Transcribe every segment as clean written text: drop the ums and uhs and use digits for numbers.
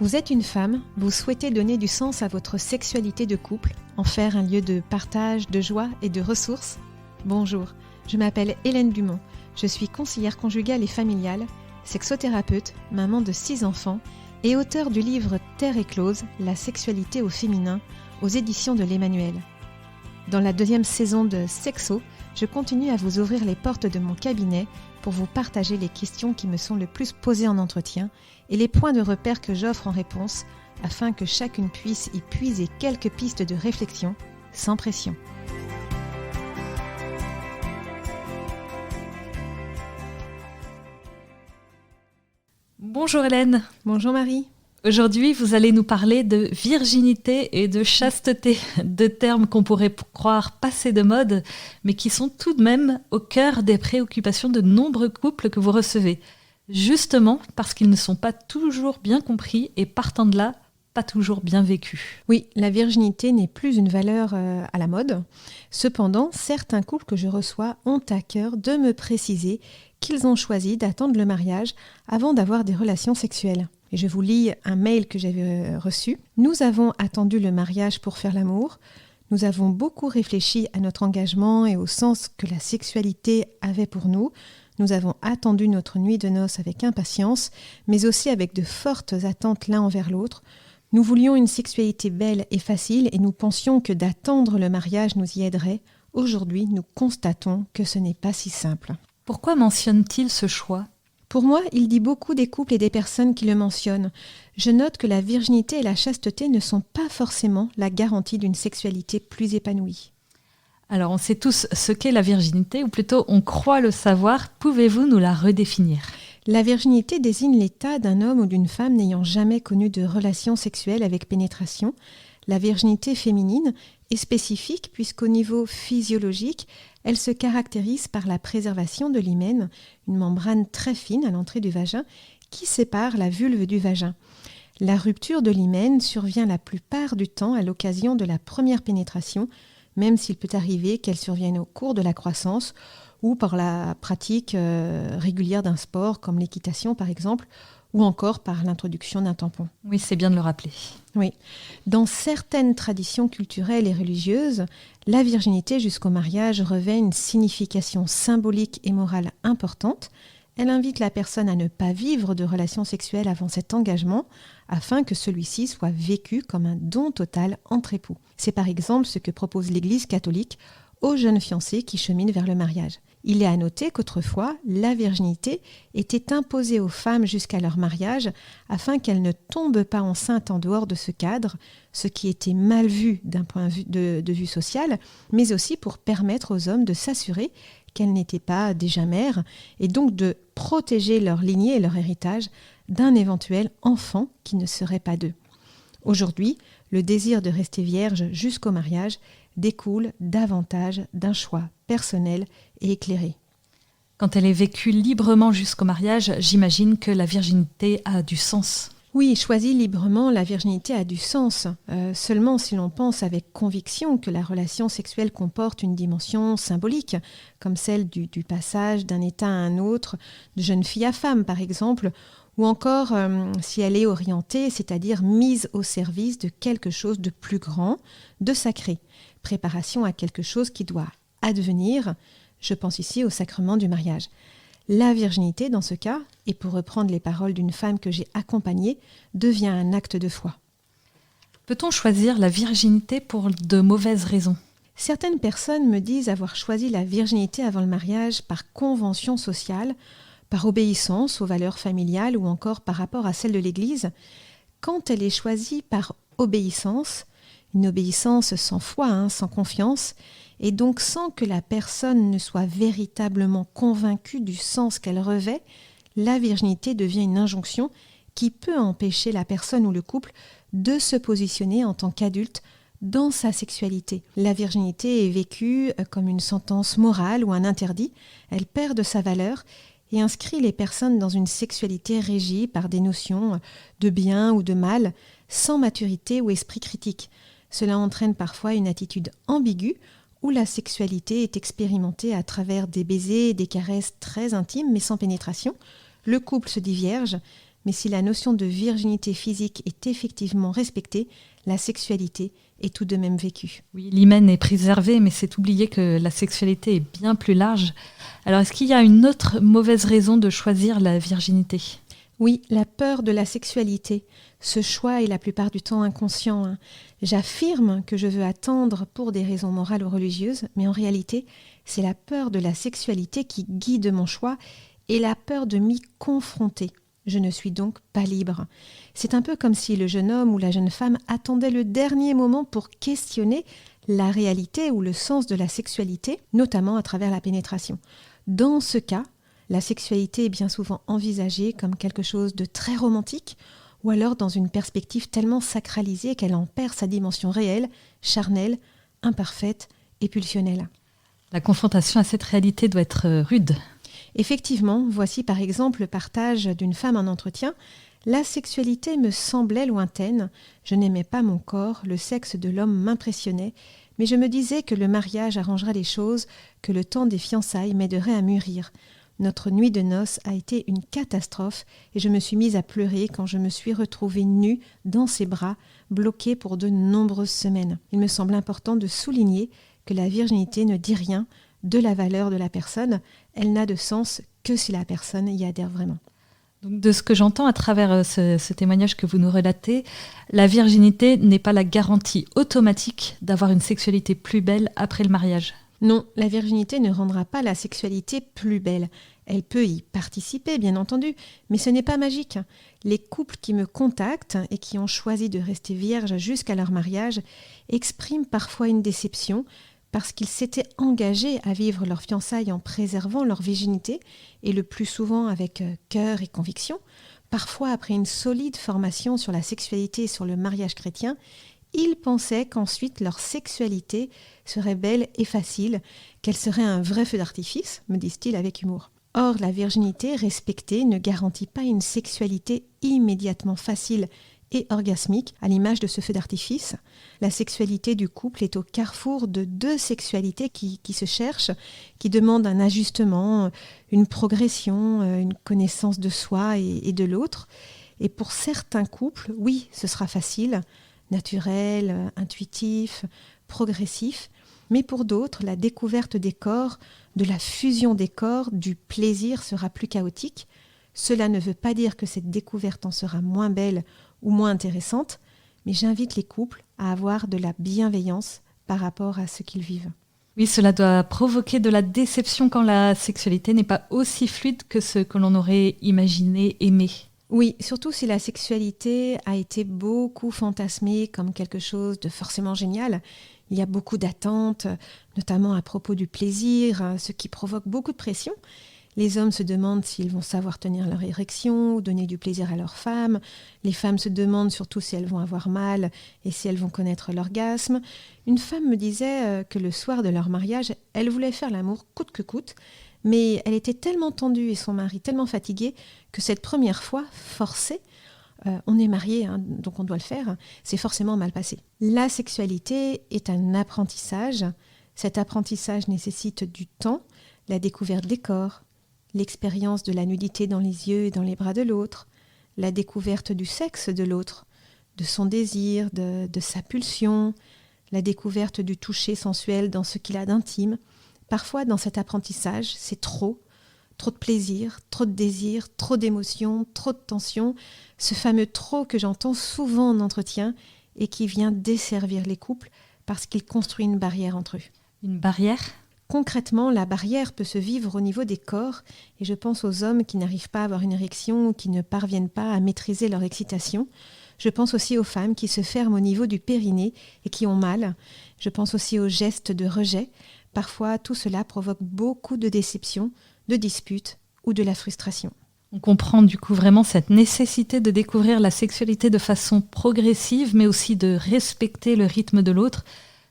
Vous êtes une femme, vous souhaitez donner du sens à votre sexualité de couple, en faire un lieu de partage, de joie et de ressources? Bonjour, je m'appelle Hélène Dumont, je suis conseillère conjugale et familiale, sexothérapeute, maman de 6 enfants et auteure du livre Terre éclose, la sexualité au féminin, aux éditions de l'Emmanuel. Dans la 2e saison de Sexo, je continue à vous ouvrir les portes de mon cabinet pour vous partager les questions qui me sont le plus posées en entretien et les points de repère que j'offre en réponse afin que chacune puisse y puiser quelques pistes de réflexion sans pression. Bonjour Hélène. Bonjour Marie. Aujourd'hui, vous allez nous parler de virginité et de chasteté, deux termes qu'on pourrait croire passés de mode, mais qui sont tout de même au cœur des préoccupations de nombreux couples que vous recevez, justement parce qu'ils ne sont pas toujours bien compris et partant de là, pas toujours bien vécus. Oui, la virginité n'est plus une valeur à la mode. Cependant, certains couples que je reçois ont à cœur de me préciser qu'ils ont choisi d'attendre le mariage avant d'avoir des relations sexuelles. Et je vous lis un mail que j'avais reçu. Nous avons attendu le mariage pour faire l'amour. Nous avons beaucoup réfléchi à notre engagement et au sens que la sexualité avait pour nous. Nous avons attendu notre nuit de noces avec impatience, mais aussi avec de fortes attentes l'un envers l'autre. Nous voulions une sexualité belle et facile et nous pensions que d'attendre le mariage nous y aiderait. Aujourd'hui, nous constatons que ce n'est pas si simple. Pourquoi mentionne-t-il ce choix ? Pour moi, il dit beaucoup des couples et des personnes qui le mentionnent. Je note que la virginité et la chasteté ne sont pas forcément la garantie d'une sexualité plus épanouie. Alors, on sait tous ce qu'est la virginité, ou plutôt on croit le savoir. Pouvez-vous nous la redéfinir ? La virginité désigne l'état d'un homme ou d'une femme n'ayant jamais connu de relation sexuelle avec pénétration. La virginité féminine est spécifique puisqu'au niveau physiologique, elle se caractérise par la préservation de l'hymen, une membrane très fine à l'entrée du vagin qui sépare la vulve du vagin. La rupture de l'hymen survient la plupart du temps à l'occasion de la première pénétration, même s'il peut arriver qu'elle survienne au cours de la croissance ou par la pratique régulière d'un sport comme l'équitation par exemple, ou encore par l'introduction d'un tampon. Oui, c'est bien de le rappeler. Oui. Dans certaines traditions culturelles et religieuses, la virginité jusqu'au mariage revêt une signification symbolique et morale importante. Elle invite la personne à ne pas vivre de relations sexuelles avant cet engagement, afin que celui-ci soit vécu comme un don total entre époux. C'est par exemple ce que propose l'Église catholique aux jeunes fiancés qui cheminent vers le mariage. Il est à noter qu'autrefois, la virginité était imposée aux femmes jusqu'à leur mariage afin qu'elles ne tombent pas enceintes en dehors de ce cadre, ce qui était mal vu d'un point de vue social, mais aussi pour permettre aux hommes de s'assurer qu'elles n'étaient pas déjà mères et donc de protéger leur lignée et leur héritage d'un éventuel enfant qui ne serait pas d'eux. Aujourd'hui, le désir de rester vierge jusqu'au mariage découle davantage d'un choix personnel et éclairé. Quand elle est vécue librement jusqu'au mariage, j'imagine que la virginité a du sens. Oui, choisie librement, la virginité a du sens. Seulement si l'on pense avec conviction que la relation sexuelle comporte une dimension symbolique, comme celle du passage d'un état à un autre, de jeune fille à femme par exemple, ou encore si elle est orientée, c'est-à-dire mise au service de quelque chose de plus grand, de sacré, préparation à quelque chose qui doit advenir. Je pense ici au sacrement du mariage. La virginité, dans ce cas, et pour reprendre les paroles d'une femme que j'ai accompagnée, devient un acte de foi. Peut-on choisir la virginité pour de mauvaises raisons ? Certaines personnes me disent avoir choisi la virginité avant le mariage par convention sociale, par obéissance aux valeurs familiales ou encore par rapport à celles de l'Église. Quand elle est choisie par obéissance, une obéissance sans foi, sans confiance, et donc sans que la personne ne soit véritablement convaincue du sens qu'elle revêt, la virginité devient une injonction qui peut empêcher la personne ou le couple de se positionner en tant qu'adulte dans sa sexualité. La virginité est vécue comme une sentence morale ou un interdit, elle perd de sa valeur et inscrit les personnes dans une sexualité régie par des notions de bien ou de mal, sans maturité ou esprit critique. Cela entraîne parfois une attitude ambiguë où la sexualité est expérimentée à travers des baisers et des caresses très intimes mais sans pénétration. Le couple se dit vierge, mais si la notion de virginité physique est effectivement respectée, la sexualité est tout de même vécue. Oui, l'hymen est préservé, mais c'est oublier que la sexualité est bien plus large. Alors, est-ce qu'il y a une autre mauvaise raison de choisir la virginité ? Oui, la peur de la sexualité. Ce choix est la plupart du temps inconscient. J'affirme que je veux attendre pour des raisons morales ou religieuses, mais en réalité, c'est la peur de la sexualité qui guide mon choix et la peur de m'y confronter. Je ne suis donc pas libre. C'est un peu comme si le jeune homme ou la jeune femme attendait le dernier moment pour questionner la réalité ou le sens de la sexualité, notamment à travers la pénétration. Dans ce cas, la sexualité est bien souvent envisagée comme quelque chose de très romantique ou alors dans une perspective tellement sacralisée qu'elle en perd sa dimension réelle, charnelle, imparfaite et pulsionnelle. La confrontation à cette réalité doit être rude. Effectivement, voici par exemple le partage d'une femme en entretien. La sexualité me semblait lointaine, je n'aimais pas mon corps, le sexe de l'homme m'impressionnait, mais je me disais que le mariage arrangerait les choses, que le temps des fiançailles m'aiderait à mûrir. Notre nuit de noces a été une catastrophe et je me suis mise à pleurer quand je me suis retrouvée nue dans ses bras, bloquée pour de nombreuses semaines. Il me semble important de souligner que la virginité ne dit rien de la valeur de la personne, elle n'a de sens que si la personne y adhère vraiment. Donc, de ce que j'entends à travers ce témoignage que vous nous relatez, la virginité n'est pas la garantie automatique d'avoir une sexualité plus belle après le mariage. Non, la virginité ne rendra pas la sexualité plus belle. Elle peut y participer, bien entendu, mais ce n'est pas magique. Les couples qui me contactent et qui ont choisi de rester vierges jusqu'à leur mariage expriment parfois une déception parce qu'ils s'étaient engagés à vivre leurs fiançailles en préservant leur virginité, et le plus souvent avec cœur et conviction. Parfois, après une solide formation sur la sexualité et sur le mariage chrétien, ils pensaient qu'ensuite leur sexualité serait belle et facile, qu'elle serait un vrai feu d'artifice, me disent-ils avec humour. Or, la virginité respectée ne garantit pas une sexualité immédiatement facile et orgasmique, à l'image de ce feu d'artifice. La sexualité du couple est au carrefour de deux sexualités qui se cherchent, qui demandent un ajustement, une progression, une connaissance de soi et de l'autre. Et pour certains couples, oui, ce sera facile, naturel, intuitif, progressif. Mais pour d'autres, la découverte des corps, de la fusion des corps, du plaisir sera plus chaotique. Cela ne veut pas dire que cette découverte en sera moins belle ou moins intéressante, mais j'invite les couples à avoir de la bienveillance par rapport à ce qu'ils vivent. Oui, cela doit provoquer de la déception quand la sexualité n'est pas aussi fluide que ce que l'on aurait imaginé, aimé. Oui, surtout si la sexualité a été beaucoup fantasmée comme quelque chose de forcément génial. Il y a beaucoup d'attentes, notamment à propos du plaisir, ce qui provoque beaucoup de pression. Les hommes se demandent s'ils vont savoir tenir leur érection ou donner du plaisir à leur femme. Les femmes se demandent surtout si elles vont avoir mal et si elles vont connaître l'orgasme. Une femme me disait que le soir de leur mariage, elle voulait faire l'amour coûte que coûte, mais elle était tellement tendue et son mari tellement fatigué que cette première fois, forcée, on est marié, hein, donc on doit le faire, c'est forcément mal passé. La sexualité est un apprentissage. Cet apprentissage nécessite du temps, la découverte des corps, l'expérience de la nudité dans les yeux et dans les bras de l'autre, la découverte du sexe de l'autre, de son désir, de sa pulsion, la découverte du toucher sensuel dans ce qu'il a d'intime. Parfois, dans cet apprentissage, c'est trop de plaisir, trop de désir, trop d'émotions, trop de tension, ce fameux trop que j'entends souvent en entretien et qui vient desservir les couples parce qu'il construit une barrière entre eux. Une barrière ? Concrètement, la barrière peut se vivre au niveau des corps, et je pense aux hommes qui n'arrivent pas à avoir une érection ou qui ne parviennent pas à maîtriser leur excitation. Je pense aussi aux femmes qui se ferment au niveau du périnée et qui ont mal. Je pense aussi aux gestes de rejet. Parfois, tout cela provoque beaucoup de déceptions, de disputes ou de la frustration. On comprend du coup vraiment cette nécessité de découvrir la sexualité de façon progressive, mais aussi de respecter le rythme de l'autre.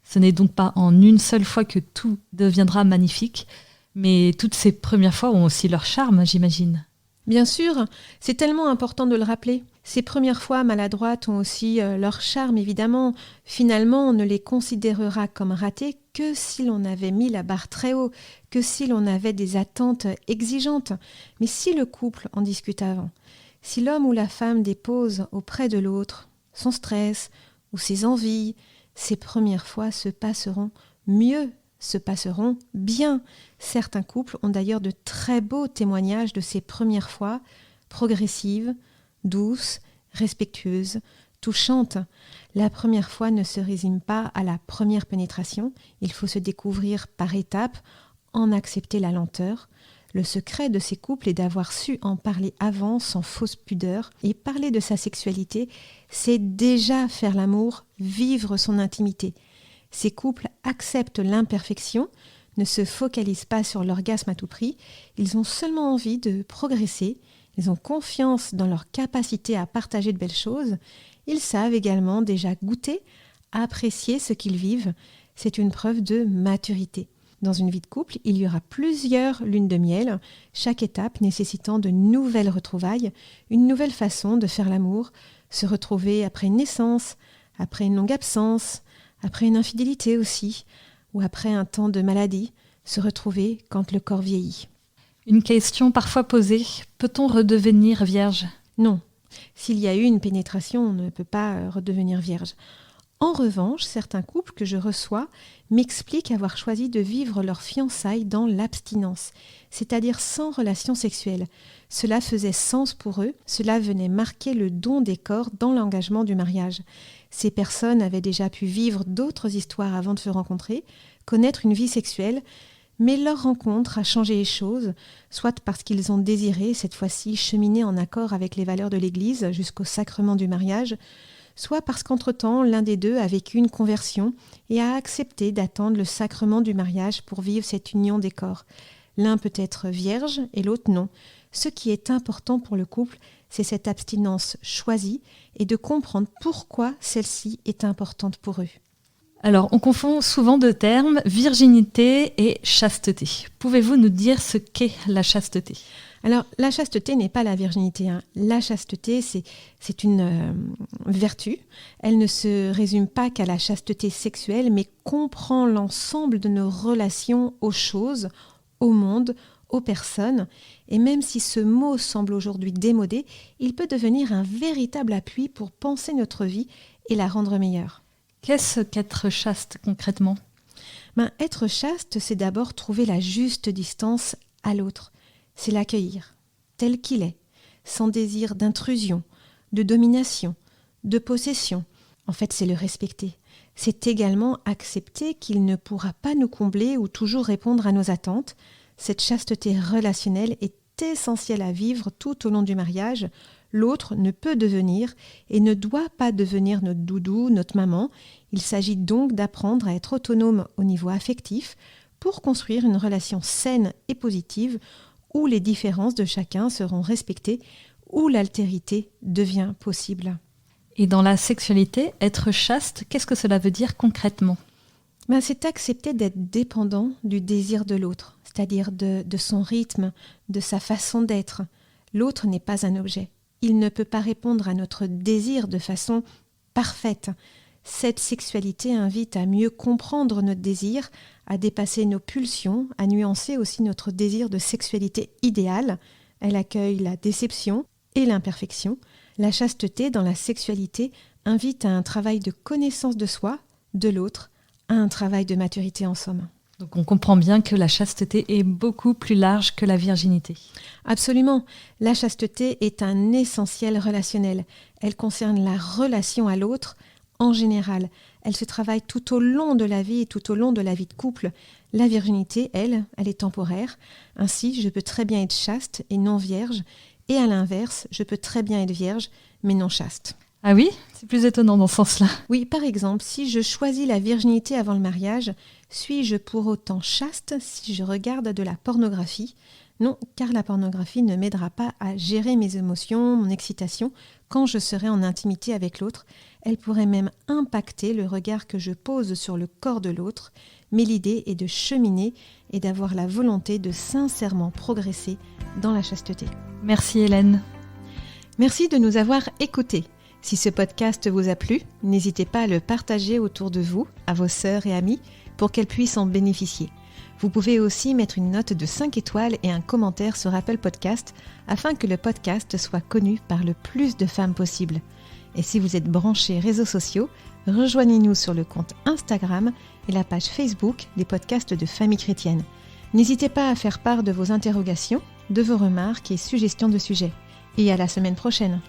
Ce n'est donc pas en une seule fois que tout deviendra magnifique, mais toutes ces premières fois ont aussi leur charme, j'imagine. Bien sûr, c'est tellement important de le rappeler. Ces premières fois maladroites ont aussi leur charme, évidemment. Finalement, on ne les considérera comme ratées que si l'on avait mis la barre très haut, que si l'on avait des attentes exigeantes. Mais si le couple en discute avant, Si l'homme ou la femme dépose auprès de l'autre son stress ou ses envies, ces premières fois se passeront mieux, se passeront bien. Certains couples ont d'ailleurs de très beaux témoignages de ces premières fois, progressives, douces, respectueuses, touchantes. La première fois ne se résume pas à la première pénétration, il faut se découvrir par étapes, en accepter la lenteur. Le secret de ces couples est d'avoir su en parler avant sans fausse pudeur. Et parler de sa sexualité, c'est déjà faire l'amour, vivre son intimité. Ces couples acceptent l'imperfection, ne se focalisent pas sur l'orgasme à tout prix, ils ont seulement envie de progresser, ils ont confiance dans leur capacité à partager de belles choses, ils savent également déjà goûter, apprécier ce qu'ils vivent, c'est une preuve de maturité. Dans une vie de couple, il y aura plusieurs lunes de miel, chaque étape nécessitant de nouvelles retrouvailles, une nouvelle façon de faire l'amour, se retrouver après une naissance, après une longue absence, après une infidélité aussi, ou après un temps de maladie, se retrouver quand le corps vieillit. Une question parfois posée, peut-on redevenir vierge ? Non, s'il y a eu une pénétration, on ne peut pas redevenir vierge. En revanche, certains couples que je reçois m'expliquent avoir choisi de vivre leur fiançailles dans l'abstinence, c'est-à-dire sans relation sexuelle. Cela faisait sens pour eux, cela venait marquer le don des corps dans l'engagement du mariage. Ces personnes avaient déjà pu vivre d'autres histoires avant de se rencontrer, connaître une vie sexuelle, mais leur rencontre a changé les choses, soit parce qu'ils ont désiré, cette fois-ci, cheminer en accord avec les valeurs de l'Église jusqu'au sacrement du mariage, soit parce qu'entre-temps, l'un des deux a vécu une conversion et a accepté d'attendre le sacrement du mariage pour vivre cette union des corps. L'un peut être vierge et l'autre non. Ce qui est important pour le couple, c'est cette abstinence choisie et de comprendre pourquoi celle-ci est importante pour eux. Alors, on confond souvent deux termes, virginité et chasteté. Pouvez-vous nous dire ce qu'est la chasteté ? Alors, la chasteté n'est pas la virginité. La chasteté, c'est une vertu. Elle ne se résume pas qu'à la chasteté sexuelle, mais comprend l'ensemble de nos relations aux choses, au monde, aux personnes. Et même si ce mot semble aujourd'hui démodé, il peut devenir un véritable appui pour penser notre vie et la rendre meilleure. Qu'est-ce qu'être chaste concrètement ? Être chaste, c'est d'abord trouver la juste distance à l'autre. C'est l'accueillir tel qu'il est, sans désir d'intrusion, de domination, de possession. En fait, c'est le respecter. C'est également accepter qu'il ne pourra pas nous combler ou toujours répondre à nos attentes. Cette chasteté relationnelle est essentielle à vivre tout au long du mariage. L'autre ne peut devenir et ne doit pas devenir notre doudou, notre maman. Il s'agit donc d'apprendre à être autonome au niveau affectif pour construire une relation saine et positive où les différences de chacun seront respectées, où l'altérité devient possible. Et dans la sexualité, être chaste, qu'est-ce que cela veut dire concrètement ? C'est accepter d'être dépendant du désir de l'autre, c'est-à-dire de son rythme, de sa façon d'être. L'autre n'est pas un objet. Il ne peut pas répondre à notre désir de façon parfaite. Cette sexualité invite à mieux comprendre notre désir, à dépasser nos pulsions, à nuancer aussi notre désir de sexualité idéale. Elle accueille la déception et l'imperfection. La chasteté dans la sexualité invite à un travail de connaissance de soi, de l'autre, à un travail de maturité en somme. Donc on comprend bien que la chasteté est beaucoup plus large que la virginité. Absolument. La chasteté est un essentiel relationnel. Elle concerne la relation à l'autre en général. Elle se travaille tout au long de la vie et tout au long de la vie de couple. La virginité, elle est temporaire. Ainsi, je peux très bien être chaste et non vierge. Et à l'inverse, je peux très bien être vierge mais non chaste. Ah oui ? C'est plus étonnant dans ce sens-là. Oui, par exemple, si je choisis la virginité avant le mariage, suis-je pour autant chaste si je regarde de la pornographie ? Non, car la pornographie ne m'aidera pas à gérer mes émotions, mon excitation, quand je serai en intimité avec l'autre. Elle pourrait même impacter le regard que je pose sur le corps de l'autre. Mais l'idée est de cheminer et d'avoir la volonté de sincèrement progresser dans la chasteté. Merci Hélène. Merci de nous avoir écoutés. Si ce podcast vous a plu, n'hésitez pas à le partager autour de vous, à vos sœurs et amis, pour qu'elles puissent en bénéficier. Vous pouvez aussi mettre une note de 5 étoiles et un commentaire sur Apple Podcast afin que le podcast soit connu par le plus de femmes possible. Et si vous êtes branchés réseaux sociaux, rejoignez-nous sur le compte Instagram et la page Facebook des podcasts de Famille Chrétienne. N'hésitez pas à faire part de vos interrogations, de vos remarques et suggestions de sujets. Et à la semaine prochaine.